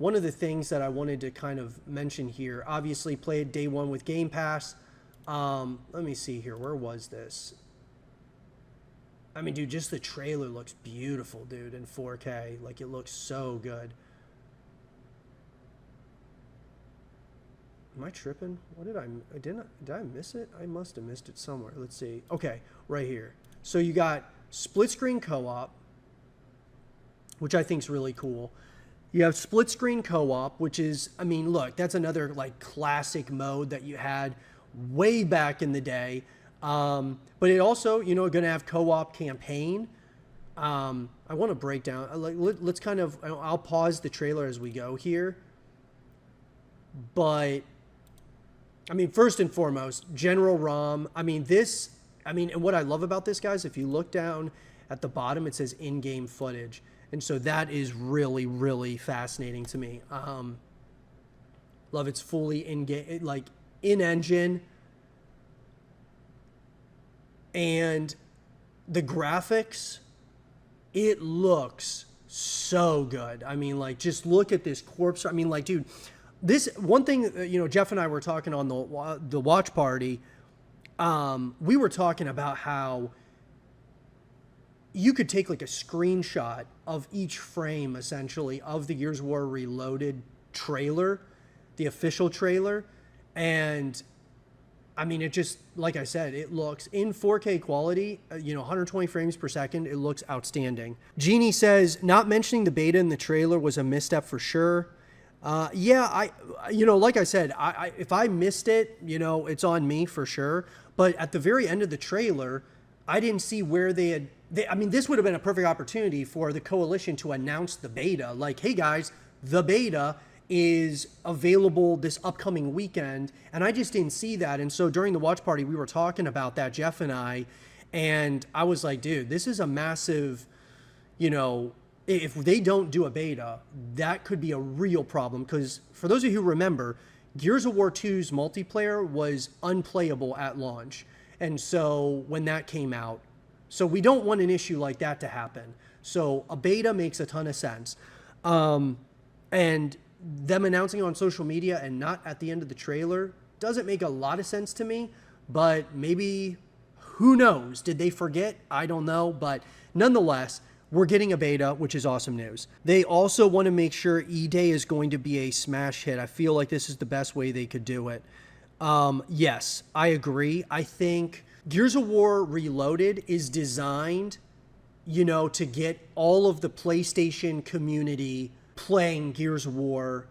one of the things that I wanted to kind of mention here, obviously played day one with Game Pass. Let me see here. Where was this? I mean, dude, just the trailer looks beautiful, dude, in 4K. Like, it looks so good. Am I tripping? What did I miss it? I must have missed it somewhere. Let's see. Okay, right here. So you got split screen co-op, which I think is really cool. You have split screen co-op, which is, I mean, look, that's another like classic mode that you had way back in the day. But it also, you know, going to have co-op campaign. I want to break down, let's kind of, I'll pause the trailer as we go here. But, I mean, first and foremost, General ROM. I mean, and what I love about this, guys, if you look down at the bottom, it says in-game footage. And so that is really, really fascinating to me. Love it's fully in-game, like in-engine. And the graphics, it looks so good. I mean, like, just look at this corpse. I mean, like, dude, this one thing, you know, Jeff and I were talking on the watch party. We were talking about how you could take like a screenshot of each frame, essentially, of the Gears of War Reloaded trailer, the official trailer. And I mean, it just, like I said, it looks in 4K quality, you know, 120 frames per second. It looks outstanding. Jeannie says, not mentioning the beta in the trailer was a misstep for sure. Yeah, you know, like I said, if I missed it, you know, it's on me for sure. But at the very end of the trailer, I didn't see where I mean, this would have been a perfect opportunity for the Coalition to announce the beta. Like, hey guys, the beta is available this upcoming weekend. And I just didn't see that. And so during the watch party, we were talking about that, Jeff and I was like, dude, this is a massive, you know, if they don't do a beta, that could be a real problem. Because for those of you who remember, Gears of War 2's multiplayer was unplayable at launch. And so when that came out, so we don't want an issue like that to happen. So a beta makes a ton of sense. And them announcing it on social media and not at the end of the trailer doesn't make a lot of sense to me, but maybe, who knows? Did they forget? I don't know. But nonetheless, we're getting a beta, which is awesome news. They also want to make sure E-Day is going to be a smash hit. I feel like this is the best way they could do it. Yes, I agree. I think Gears of War Reloaded is designed, you know, to get all of the PlayStation community playing Gears of War,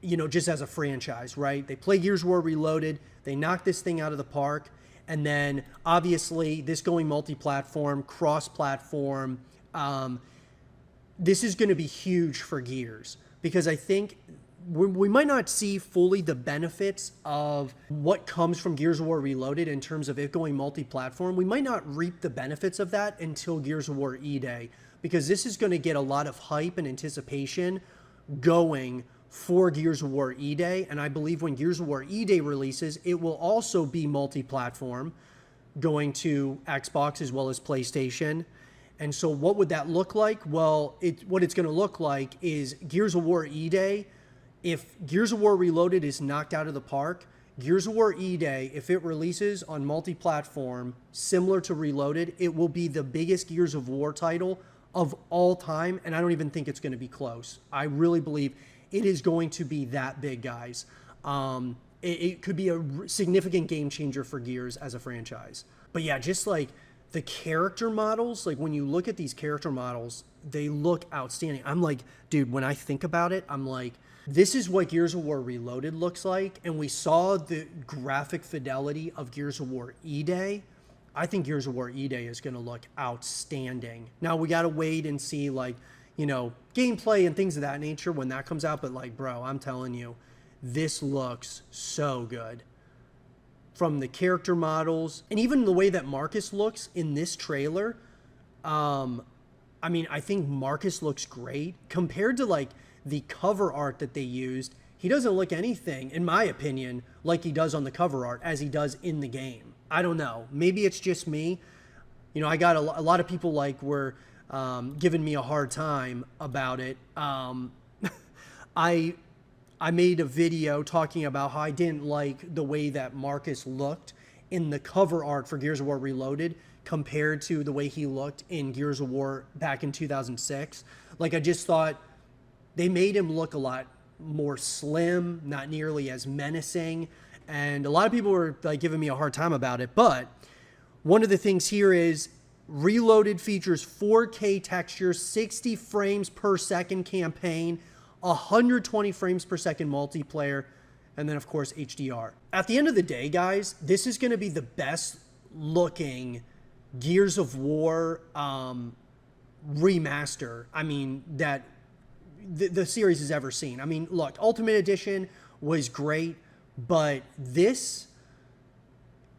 you know, just as a franchise, right? They play Gears of War Reloaded, they knock this thing out of the park, and then obviously this going multi-platform, cross-platform, this is going to be huge for Gears, because I think we might not see fully the benefits of what comes from Gears of War Reloaded in terms of it going multi-platform. We might not reap the benefits of that until Gears of War E-Day, because this is going to get a lot of hype and anticipation going for Gears of War E-Day. And I believe when Gears of War E-Day releases, it will also be multi-platform, going to Xbox as well as PlayStation. And so what would that look like? Well, what it's going to look like is Gears of War E-Day. If Gears of War Reloaded is knocked out of the park, Gears of War E-Day, if it releases on multi-platform similar to Reloaded, it will be the biggest Gears of War title of all time, and I don't even think it's going to be close. I really believe it is going to be that big, guys. It could be a significant game changer for Gears as a franchise. But yeah, just like the character models, like when you look at these character models, they look outstanding. I'm like, dude, when I think about it, I'm like, this is what Gears of War Reloaded looks like. And we saw the graphic fidelity of Gears of War E-Day. I think Gears of War E-Day is going to look outstanding. Now, we got to wait and see, like, you know, gameplay and things of that nature when that comes out. But, like, bro, I'm telling you, this looks so good. From the character models and even the way that Marcus looks in this trailer. I mean, I think Marcus looks great compared to, like, the cover art that they used. He doesn't look anything, in my opinion, like he does on the cover art as he does in the game. I don't know. Maybe it's just me. You know, I got a lot of people like were giving me a hard time about it. I made a video talking about how I didn't like the way that Marcus looked in the cover art for Gears of War Reloaded compared to the way he looked in Gears of War back in 2006. Like, I just thought they made him look a lot more slim, not nearly as menacing. And a lot of people were like giving me a hard time about it. But one of the things here is Reloaded features 4K textures, 60 frames per second campaign, 120 frames per second multiplayer, and then of course HDR. At the end of the day, guys, this is going to be the best looking Gears of War remaster, I mean, that the series has ever seen. I mean, look, Ultimate Edition was great, but this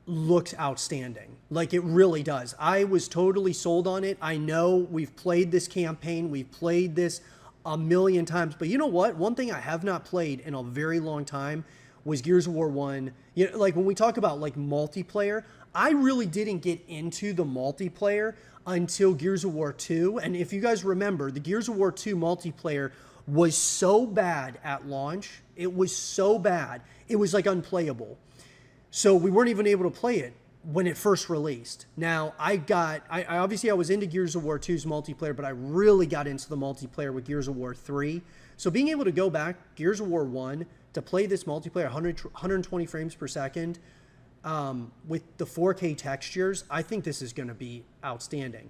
looks outstanding. Like, it really does. I was totally sold on it. I know we've played this campaign, we've played this a million times, but you know what? One thing I have not played in a very long time was Gears of War 1. You know, like, when we talk about like multiplayer, I really didn't get into the multiplayer until Gears of War 2. And if you guys remember, the Gears of War 2 multiplayer was so bad at launch. It was so bad. It was like unplayable. So we weren't even able to play it when it first released. Now, I obviously I was into Gears of War 2's multiplayer, but I really got into the multiplayer with Gears of War 3. So being able to go back, Gears of War 1, to play this multiplayer 120 frames per second with the 4K textures, I think this is going to be outstanding.